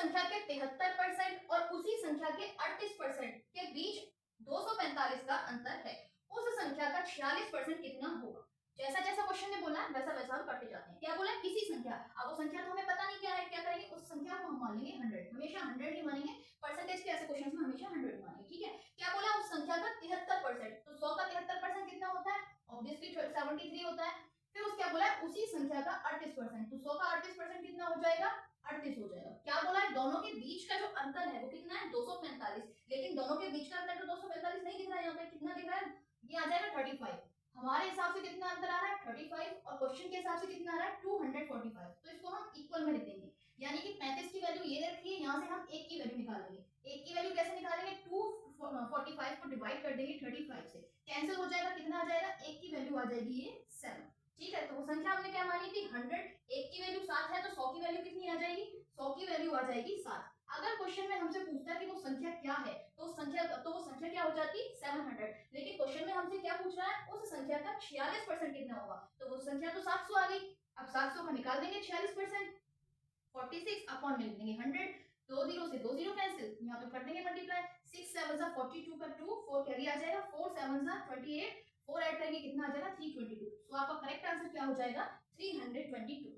संख्या के 73% और उसी संख्या के 38% के बीच 245 का अंतर है, उस संख्या का 46% कितना होगा। जैसा जैसा क्वेश्चन ने बोला है वैसा वैसा हम करते जाते हैं। क्या बोला है, किसी संख्या, अब वो संख्या तो हमें पता नहीं क्या है, क्या करेंगे, उस संख्या को हम मान लेंगे 100, हमेशा 100 ही मानेंगे, परसेंटेज के ऐसे क्वेश्चन में हमेशा 100 मानेंगे, ठीक है। क्या बोला, उस संख्या का 73%, तो 100 का 73% कितना होता है, ऑब्वियसली 73 होता है। फिर उसके बोला है उसी संख्या का 38%, तो 100 का 38% कितना हो जाएगा, 38 हो जाएगा। क्या बोला है, दोनों के बीच का जो अंतर है वो कितना है, 245, लेकिन दोनों के बीच का अंतर तो 245 नहीं दिख रहा है, यहाँ पे कितना दिख रहा है, ये आ जाएगा 35। हमारे हिसाब से कितना अंतर आ रहा है, 35, और क्वेश्चन के हिसाब से कितना आ रहा है, 245, तो इसको हम इक्वल में लिख देंगे। यानी कि 35 की वैल्यू ये रखिए, यहाँ से हम 1 की वैल्यू निकालेंगे। 1 की वैल्यू कैसे निकालेंगे, 245 को डिवाइड कर देंगे 35 से, कैंसिल हो जाएगा, कितना आ जाएगा, 1 की वैल्यू आ जाएगी ये 7, ठीक है। तो वो संख्या हमने क्या मानी थी, 100, 1 की वैल्यू 7 है, तो 100 की वैल्यू कितनी आ जाएगी, 100 की वैल्यू आ जाएगी 7। अगर क्वेश्चन में हमसे पूछता है कि वो संख्या क्या है, तो वो संख्या क्या हो जाती, 700। लेकिन क्वेश्चन में हमसे क्या पूछ रहा है, उस संख्या का 46% कितना होगा, तो वो संख्या तो 700 आ गई। अब 700 का निकाल देंगे 46%, 46 अपॉन में लिख देंगे 100, 2 जीरो से 2 जीरो कैंसिल, यहाँ पे कर देंगे मल्टीप्लाई, 6 7 जा 42 का 2, 4 कैरी आ जाएगा, 4 7 जा 28, 4 ऐड करेंगे कितना आ जाएगा, 322। सो आपका करेक्ट आंसर क्या हो जाएगा, 322।